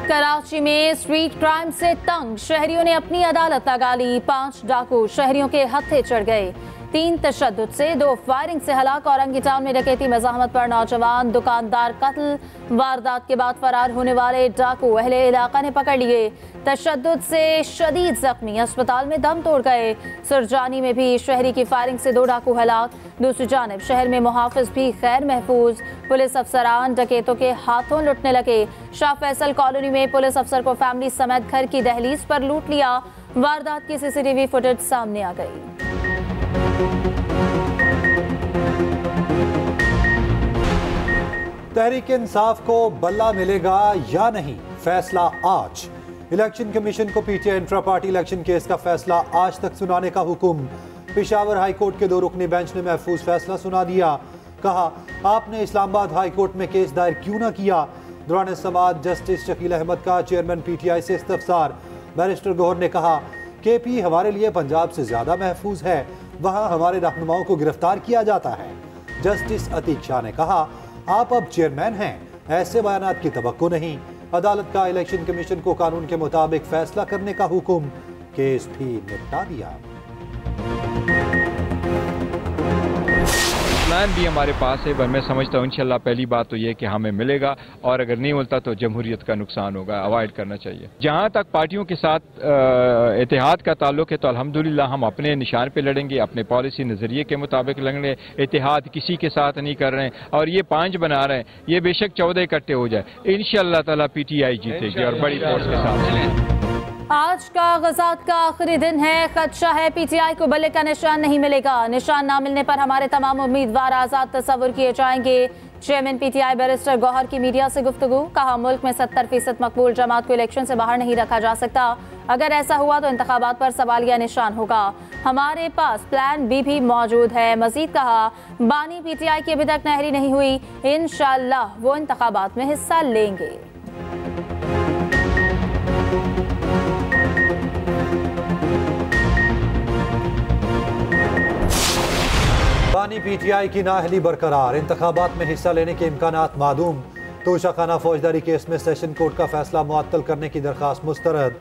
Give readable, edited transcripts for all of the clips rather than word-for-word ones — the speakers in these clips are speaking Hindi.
कराची में स्ट्रीट क्राइम से तंग शहरियों ने अपनी अदालत लगा ली। 5 डाकू शहरियों के हत्थे चढ़ गए। 3 तशद्दुद से 2 फायरिंग से हलाक। औरंगी टाउन में डकैती मज़ाहमत पर नौजवान, दुकानदार कत्ल। वारदात के बाद फरार होने वाले डाकू अहले इलाका ने पकड़ लिए। तशद्दुद से शदीद जख्मी अस्पताल में दम तोड़ गए। सुरजानी में भी शहरी की फायरिंग से 2 डाकू हलाक। दूसरी जानिब शहर में मुहाफिज भी खैर महफूज। पुलिस अफसरान डकैतों के हाथों लुटने लगे। शाह फैसल कॉलोनी में पुलिस अफसर को फैमिली समेत घर की दहलीज पर लूट लिया। वारदात की सीसीटीवी फुटेज सामने आ गई। तहरीक इंसाफ को बल्ला मिलेगा या नहीं, फैसला आज। इलेक्शन कमीशन को PTI intra party election case का फैसला आज तक सुनाने का हुक्म। पेशावर हाई कोर्ट के 2 रुकनी बेंच ने महफूज फैसला सुना दिया। कहा, आपने इस्लामाबाद हाई कोर्ट में केस दायर क्यों ना किया। दौरान समाअत जस्टिस शकील अहमद का चेयरमैन पीटीआई से इस्तफसार। बैरिस्टर गौहर ने कहा, केपी हमारे लिए पंजाब से ज्यादा महफूज है, वहां हमारे रहनुमाओं को गिरफ्तार किया जाता है। जस्टिस अतीक शाह ने कहा, आप अब चेयरमैन हैं, ऐसे बयानात की तवक्को नहीं। अदालत का इलेक्शन कमीशन को कानून के मुताबिक फैसला करने का हुक्म। केस भी निपटा दिया। प्लान भी हमारे पास है, पर मैं समझता हूँ इंशाल्लाह पहली बात तो ये कि हमें मिलेगा, और अगर नहीं मिलता तो जमहूरियत का नुकसान होगा, अवॉइड करना चाहिए। जहाँ तक पार्टियों के साथ इत्तेहाद का ताल्लुक है तो अल्हम्दुलिल्लाह हम अपने निशान पे लड़ेंगे, अपने पॉलिसी नज़रिए के मुताबिक लड़ेंगे। इत्तेहाद किसी के साथ नहीं कर रहे हैं, और ये 5 बना रहे हैं, ये बेशक 14 इकट्ठे हो जाए, इंशाल्लाह ताला पीटीआई जीतेगी और बड़ी फोर्स के साथ। आज का गज़ात का आखिरी दिन है। खदशा है पीटीआई को बल्ले का निशान नहीं मिलेगा। निशान ना मिलने पर हमारे तमाम उम्मीदवार आज़ाद तस्वुर किए जाएंगे। चेयरमैन पीटीआई बैरिस्टर गौहर की मीडिया से गुफ्तगू। कहा, मुल्क में 70% मकबूल जमात को इलेक्शन से बाहर नहीं रखा जा सकता। अगर ऐसा हुआ तो इंतखाबात पर सवालिया निशान होगा। हमारे पास प्लान बी भी मौजूद है। मजीद कहा, बानी पीटीआई की अभी तक नहरी नहीं हुई, इंशाअल्लाह वो इंतखाबात में हिस्सा लेंगे। बानी पीटीआई की नाअहली बरकरार, इंतखाबात में हिस्सा लेने के इम्कानात मादूम। तोशाखाना फौजदारी केस में सेशन कोर्ट का फैसला मुअत्तल करने की दरखास्त मुस्तरद।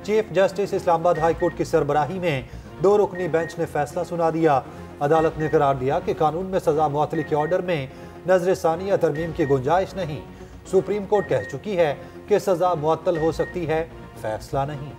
Chief justice Islamabad high court की सरबराही में 2 रुकनी बेंच ने फैसला सुना दिया। अदालत ने करार दिया कि कानून में सजा मुअत्तली के ऑर्डर में नजर सानी या तरमीम की गुंजाइश नहीं। सुप्रीम कोर्ट कह चुकी है कि सजा मुअत्तल हो सकती है, फैसला नहीं।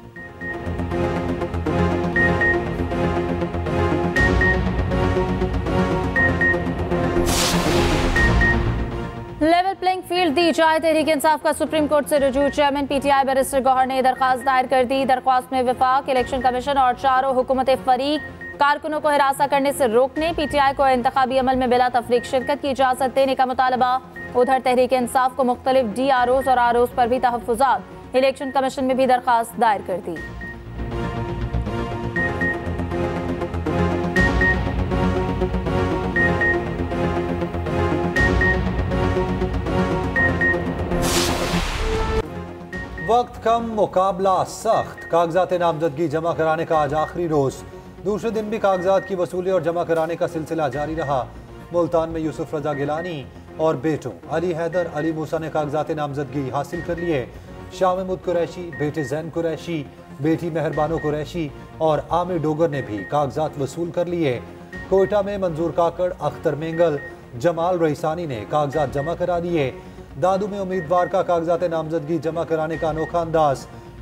लेवल प्लेइंग फील्ड दी जाए, तहरीक इंसाफ का सुप्रीम कोर्ट से रुजू। चेयरमैन पीटीआई बैरिस्टर गौहर ने दरख्वास्त दायर कर दी। दरख्वास्त में वफाक, इलेक्शन कमीशन और 4 हुकूमत फरीक कारकुनों को हिरासा करने से रोकने, पीटीआई को इंतखाबी अमल में बिला तफरीक शिरकत की इजाजत देने का मुतालबा। उधर तहरीक इंसाफ को मुख्तलिफ DROs और ROs पर भी तहफ़्फ़ुज़ात। इलेक्शन कमीशन में भी दरख्वास्त दायर कर दी। वक्त कम, मुकाबला सख्त। कागजात नामजदगी जमा कराने का आज आखिरी रोज। दूसरे दिन भी कागजात की वसूली और जमा कराने का सिलसिला जारी रहा। मुल्तान में यूसुफ रजा गिलानी और बेटों अली हैदर, अली मूसा ने कागजात नामजदगी हासिल कर लिए। शाह महमूद कुरैशी, बेटे जैन कुरैशी, बेटी मेहरबानो कुरैशी और आमिर डोगर ने भी कागजात वसूल कर लिए। कोयटा में मंजूर काकड़, अख्तर मेंगल, जमाल रईसानी ने कागजात जमा करा दिए। दादू में उम्मीदवार का कागजात नामजदगी जमा कराने का अनोखा अंदाज।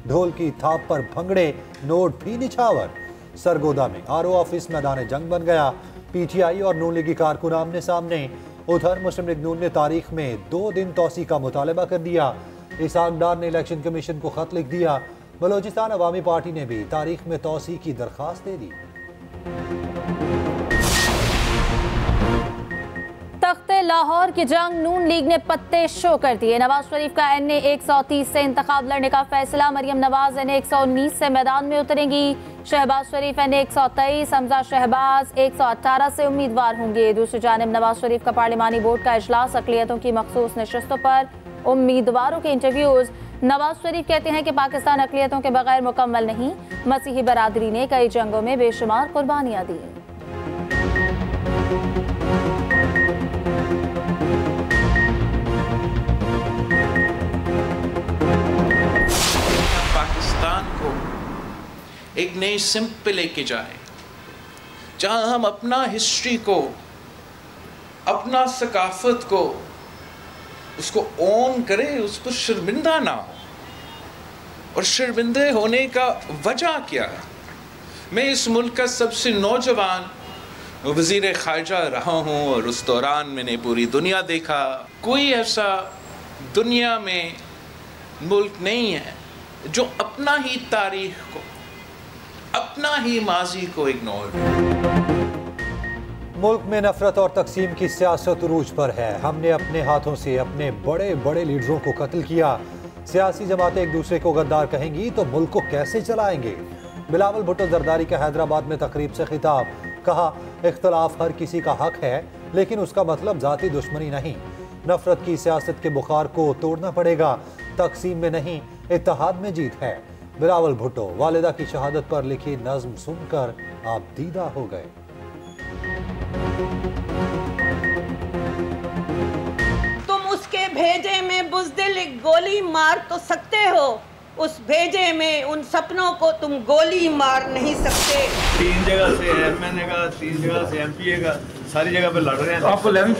ढोल की थाप पर भंगड़े, नोट भी निछावर। सरगोदा में RO ऑफिस मैदान जंग बन गया। पीटीआई और नून लीगी कारकुन आमने सामने। उधर मुस्लिम लीग नून ने तारीख में 2 दिन तोसी का मुतालबा कर दिया। इसहाक डार ने इलेक्शन कमीशन को खत लिख दिया। बलोचिस्तान अवामी पार्टी ने भी तारीख में तोसी की दरखास्त दे दी। तख्ते लाहौर की जंग, नून लीग ने पत्ते शो कर दिए। नवाज शरीफ का NA 130 से इंतखाब लड़ने का फैसला। मरियम नवाज NA 119 से मैदान में उतरेंगी। शहबाज शरीफ NA 123, हमजा शहबाज 118 से उम्मीदवार होंगे। दूसरी जानिब नवाज शरीफ का पार्लिमानी बोर्ड का इजलास, अक़लियतों की मखसूस नशस्तों पर उम्मीदवारों के इंटरव्यूज। नवाज शरीफ कहते हैं कि पाकिस्तान अक़लियतों के बगैर मुकम्मल नहीं। मसीही बरादरी ने कई जंगों में बेशुमार कुर्बानियाँ दी। एक नई सिमत पे लेके जाएं, जहां हम अपना हिस्ट्री को, अपना सकाफत को, उसको ओन करें, उस पर शर्मिंदा ना हो। और शर्मिंदे होने का वजह क्या है? मैं इस मुल्क का सबसे नौजवान वज़ीर ख़ारिजा रहा हूँ और उस दौरान मैंने पूरी दुनिया देखा। कोई ऐसा दुनिया में मुल्क नहीं है जो अपना ही तारीख को, अपना ही माजी को इग्नोर करे। मुल्क में नफरत और तकसीम की सियासत उरूज पर है। हमने अपने हाथों से अपने बड़े बड़े लीडरों को कत्ल किया। सियासी जमातें एक दूसरे को गद्दार कहेंगी तो मुल्क को कैसे चलाएंगे? बिलावल भुट्टो जरदारी का हैदराबाद में तकरीब से खिताब। कहा, इख्तलाफ हर किसी का हक है, लेकिन उसका मतलब जाती दुश्मनी नहीं। नफरत की सियासत के बुखार को तोड़ना पड़ेगा। तकसीम में नहीं, इत्तेहाद में जीत है। बिलावल भुट्टो वालिदा की शहादत पर लिखी नज्म सुनकर आप दीदा हो गए। तुम उसके भेजे में बुज़दिल गोली मार तो सकते हो, उस भेजे में उन सपनों को तुम गोली मार नहीं सकते। 3 जगह से एमएनए का, 3 जगह से एमपीए का, सारी जगह पे लड़ रहे हैं। तो आपको लेवल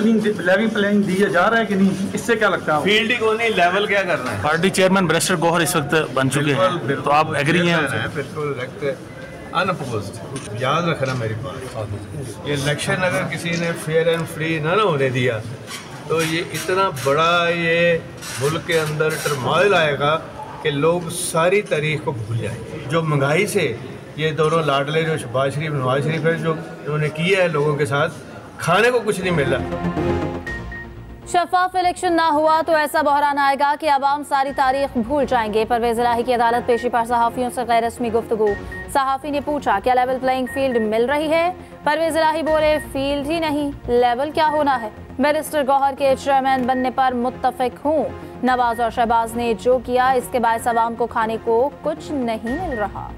प्लेइंग दिया जा रहा है कि नहीं? इससे क्या लगता है? फील्ड को नहीं, लेवल क्या कर रहे हैं? पार्टी चेयरमैन बैरिस्टर गौहर इस वक्त बन चुके हैं, तो आप एग्री हैं? बिल्कुल अनअपोज्ड। याद रखना मेरी बात, ये इलेक्शन अगर किसी ने फेयर एंड फ्री ना होने दिया तो ये इतना बड़ा ये मुल्क के अंदर टर्मोइल आएगा कि लोग सारी तारीख को भूल जाएंगे। जो महंगाई से ये दोनों लाडले, जो शहबाज शरीफ, नवाज शरीफ है, जो उन्होंने किया है लोगों के साथ, खाने को कुछ नहीं मिला। शफाफ इलेक्शन ना हुआ तो ऐसा बहरान आएगा कि अवाम सारी तारीख भूल जाएंगे। परवेज इलाही की अदालत पेशी पर सहाफ़ियों से गैर रस्मी गुफ्तगू। सहाफ़ी ने पूछा, क्या लेवल प्लेइंग फील्ड मिल रही है? परवेज इलाही बोले, फील्ड ही नहीं, लेवल क्या होना है? बैरिस्टर गौहर के चेयरमैन बनने पर मुत्तफिक हूँ। नवाज और शहबाज ने जो किया, इसके बायस अवाम को खाने को कुछ नहीं मिल रहा।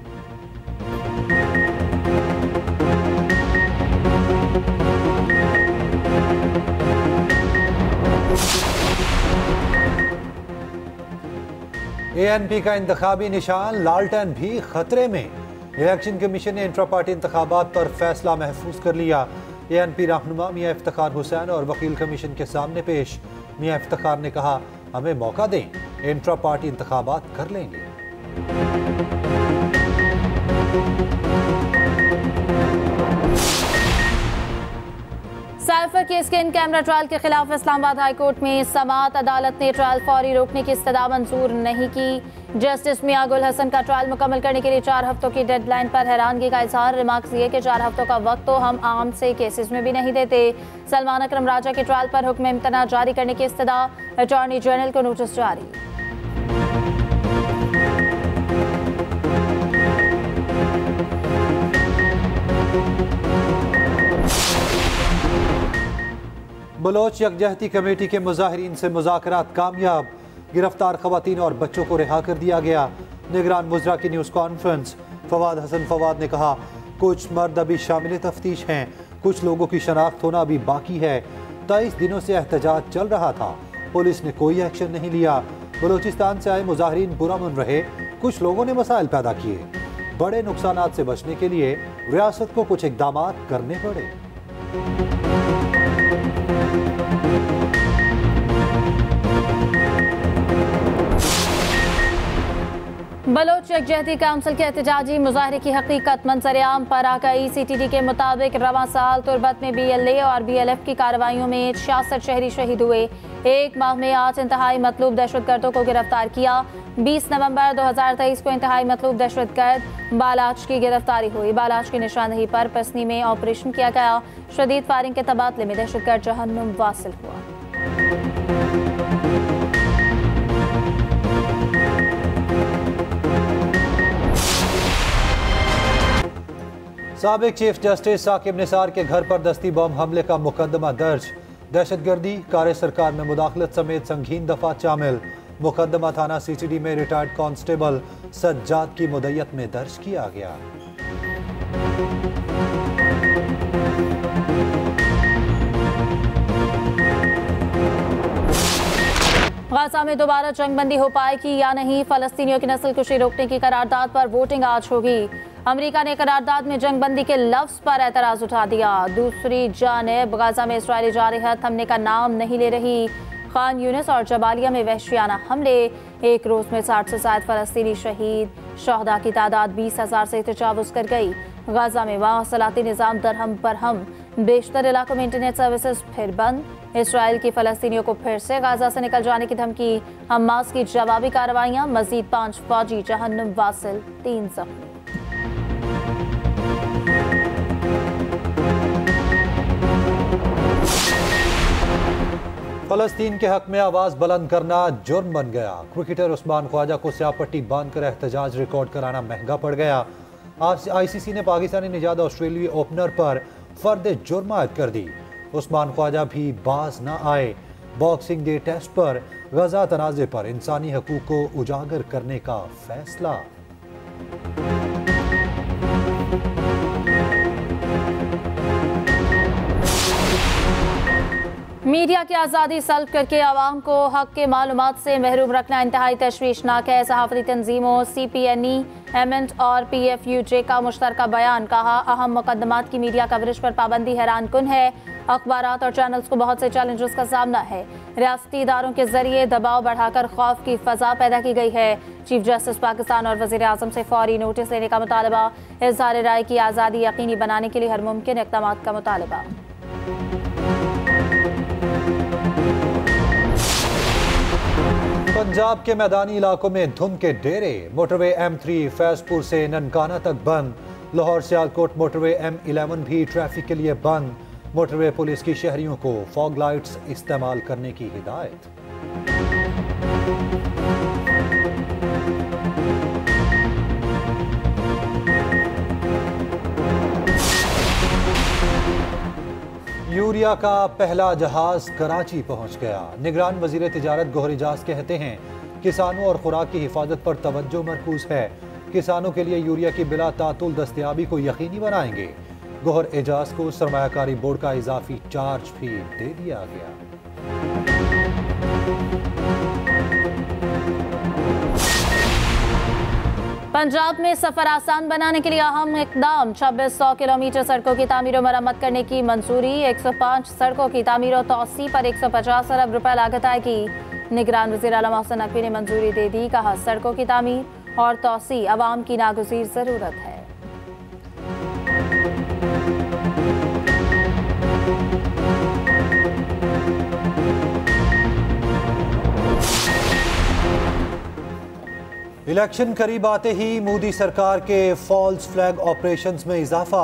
ANP का इंतखाबी निशान लालटेन भी खतरे में। इलेक्शन कमीशन ने इंट्रा पार्टी इंतखाबात पर फैसला महफूज कर लिया। ANP रहनुमा मियां इफ्तिखार हुसैन और वकील कमीशन के सामने पेश। मियां इफ्तिखार ने कहा, हमें मौका दें, इंट्रा पार्टी इंतखाबात कर लेंगे। साइफर केस के इन कैमरा ट्रायल के खिलाफ इस्लामाबाद हाई कोर्ट में समाअत अदालत ने ट्रायल फौरी रोकने की इस्तदा मंजूर नहीं की। जस्टिस मियां गुल हसन का ट्रायल मुकम्मल करने के लिए 4 हफ्तों की डेडलाइन पर हैरानगी का इजहार। रिमार्क्स ये कि 4 हफ्तों का वक्त तो हम आम से केसेस में भी नहीं देते। सलमान अकरम राजा के ट्रायल पर हुक्म इम्तना जारी करने की इस्तदा। अटॉर्नी जनरल को नोटिस जारी। बलोच यकजहती कमेटी के मुजाहिरीन से मुज़ाकरात कामयाब। गिरफ्तार खवातीन और बच्चों को रिहा कर दिया गया। निगरान मुजरा की न्यूज़ कॉन्फ्रेंस। फवाद हसन फवाद ने कहा, कुछ मर्द अभी शामिल तफ्तीश हैं, कुछ लोगों की शनाख्त होना अभी बाकी है। 23 दिनों से एहतजाज चल रहा था, पुलिस ने कोई एक्शन नहीं लिया। बलोचिस्तान से आए मुजाहिरीन पुरअमन रहे, कुछ लोगों ने मसाइल पैदा किए। बड़े नुकसानात से बचने के लिए रियासत को कुछ इक़दाम करने पड़े। बलोच यकजहती काउंसिल के एहतजाजी मुजाहरे की हकीकत मंजर-ए-आम पर आ गई। CTD के मुताबिक रवां साल तुर्बत में BLA और BLF की कार्रवाइयों में 66 शहरी शहीद हुए। 1 माह में 8 इंतहाई मतलूब दहशतगर्दों को गिरफ्तार किया। 20 नवंबर 2023 को इंतहाई मतलूब दहशतगर्द बालाच की गिरफ्तारी हुई। बालाच की निशानदेही पर पसनी में ऑपरेशन किया गया। शदीद फायरिंग के तबादले में दहशतगर्द जहन्नुम वासिल हुआ। साबिक चीफ जस्टिस साकिब निसार के घर पर दस्ती बम हमले का मुकदमा दर्ज। दहशतगर्दी, कार्य सरकार में मुदाखलत समेत संगीन दफात शामिल। मुकदमा थाना CTD में रिटायर्ड कांस्टेबल सज्जाद की मुद्दत में दर्ज किया गया। गाजा में दोबारा जंगबंदी हो पाएगी या नहीं? फलस्तीनियों की नस्लकुशी रोकने की करारदाद पर वोटिंग आज होगी। अमेरिका ने करारदाद में जंगबंदी के लफ्ज पर एतराज उठा दिया। दूसरी जानिब गजा में इस्राएली जारहत थमने का नाम नहीं ले रही। खान यूनिस और जबालिया में वहशियाना हमले, एक रोज में 60 से ज्यादा फलस्तीनी शहीद, शहदा की तादाद 20,000 से तजावुज कर गई। गजा में मवासलाती निज़ाम दरहम बरहम, बेशतर इलाकों में इंटरनेट सर्विसेज फिर बंद। इसराइल की फलस्तीनियों को फिर से गाजा से निकल जाने की धमकी, हमास की जवाबी कार्रवाइयां, मजीद 5 फौजी जहन्नुम वासिल, 3 जख्मी। फलस्तीन के हक में आवाज बुलंद करना जुर्म बन गया। क्रिकेटर उस्मान ख्वाजा को स्यापट्टी बांधकर एहतजाज रिकॉर्ड कराना महंगा पड़ गया। ICC ने पाकिस्तानी निजात ऑस्ट्रेलियाई ओपनर पर फर्द जुर्म आयद कर दी। उस्मान ख्वाजा भी बाज न आए। बॉक्सिंग डे टेस्ट पर गजा तनाज़े पर इंसानी हकूक को उजागर करने का फैसला। मीडिया की आज़ादी सल्ब करके आवाम को हक के मालूमात से महरूम रखना इंतहाई तशवीशनाक है। सहाफ़ती तंजीमों CPNE, एमेंट और PFUJ का मुश्तरका बयान, कहा अहम मुकदमात की मीडिया कवरेज पर पाबंदी हैरान कुन है। अखबारात और चैनल्स को बहुत से चैलेंजेस का सामना है। रियासती इदारों के जरिए दबाव बढ़ाकर खौफ की फजा पैदा की गई है। चीफ जस्टिस पाकिस्तान और वज़ीर आज़म से फौरी नोटिस लेने का मुतालबा। इज़हार राय की आज़ादी यकीनी बनाने के लिए हर मुमकिन इक़दाम का मुतालबा। पंजाब के मैदानी इलाकों में धुंध के डेरे। मोटरवे M3 फैजपुर से ननकाना तक बंद। लाहौर सियालकोट मोटरवे M11 भी ट्रैफिक के लिए बंद। मोटरवे पुलिस की शहरियों को फॉग लाइट्स इस्तेमाल करने की हिदायत। यूरिया का पहला जहाज कराची पहुंच गया। निगरान वजीर तिजारत गोहर एजाज कहते हैं किसानों और खुराक की हिफाजत पर तवज्जो मरकूज है। किसानों के लिए यूरिया की बिला तातुल दस्तयाबी को यकीनी बनाएंगे। गोहर एजाज को सरमायाकारी बोर्ड का इजाफी चार्ज भी दे दिया गया। पंजाब में सफर आसान बनाने के लिए अहम इकदाम। 2600 किलोमीटर सड़कों की तामीर और मरम्मत करने की मंजूरी। 105 सड़कों की तामीर और तौसी पर 150 अरब रुपए लागत आएगी। निगरान वज़ीर आला मोहसिन नकवी ने मंजूरी दे दी। कहा सड़कों की तामीर और तौसी अवाम की नागुज़ीर जरूरत है। इलेक्शन करीब आते ही मोदी सरकार के फॉल्स फ्लैग ऑपरेशंस में इजाफा।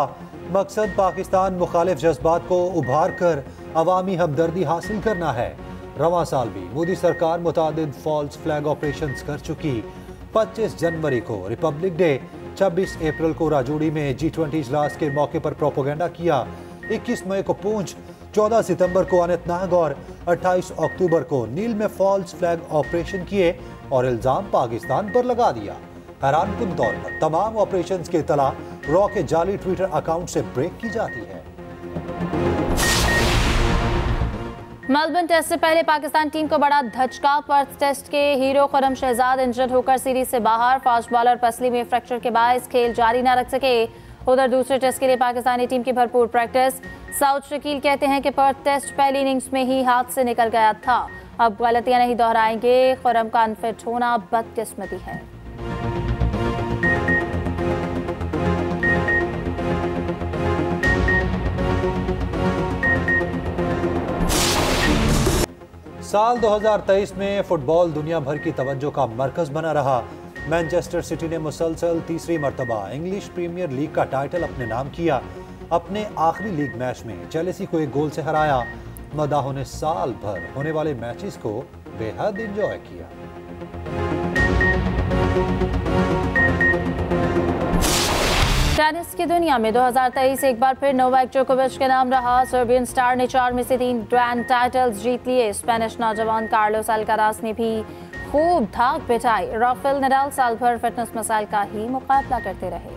मकसद पाकिस्तान मुखालिफ जज्बात को उभार कर अवामी हमदर्दी हासिल करना है। रवां साल भी मोदी सरकार मुतादिद फॉल्स फ्लैग ऑपरेशंस कर चुकी। 25 जनवरी को रिपब्लिक डे, 26 अप्रैल को राजौरी में G20 इजलास के मौके पर प्रोपोगेंडा किया। 21 मई को पूंछ, 14 सितंबर को अनंतनाग और 28 अक्टूबर को नील में फॉल्स फ्लैग ऑपरेशन किए और इल्जाम पाकिस्तान पर लगा दिया। हैरानकुन तौर पर तमाम ऑपरेशंस की इत्तला रॉ के जाली ट्विटर अकाउंट से ब्रेक की जाती है। मेलबर्न टेस्ट से पहले पाकिस्तान टीम को बड़ा धचका। पर्थ टेस्ट के हीरो खुर्रम शहजाद इंजर्ड होकर सीरीज से बाहर। फास्ट बॉलर पसली में फ्रैक्चर के बायस खेल जारी न रख सके। उधर दूसरे टेस्ट के लिए पाकिस्तानी टीम की भरपूर प्रैक्टिस। साउथ शकील कहते हैं कि पर्थ टेस्ट पहली इनिंग्स में ही हाथ से निकल गया था, अब गलतियां नहीं दोहराएंगे। खुर्रम का अनफिट होना बदकिस्मती है। साल 2023 में फुटबॉल दुनिया भर की तवज्जो का मरकज बना रहा। मैनचेस्टर सिटी ने मुसलसल तीसरी मरतबा इंग्लिश प्रीमियर लीग का टाइटल अपने नाम किया। अपने आखिरी लीग मैच में चेल्सी को 1 गोल से हराया। मदाहों ने साल भर होने वाले मैचेस को बेहद एंजॉय किया। टेनिस की दुनिया में 2023 एक बार फिर नोवाक जोकोविच के नाम रहा। सर्बियन स्टार ने 4 में से 3 ग्रैंड टाइटल्स जीत लिए। स्पेनिश नौजवान कार्लोस अल्काराज ने भी खूब धाक बिठाई। राफेल नडाल साल भर फिटनेस मसाइल का ही मुकाबला करते रहे।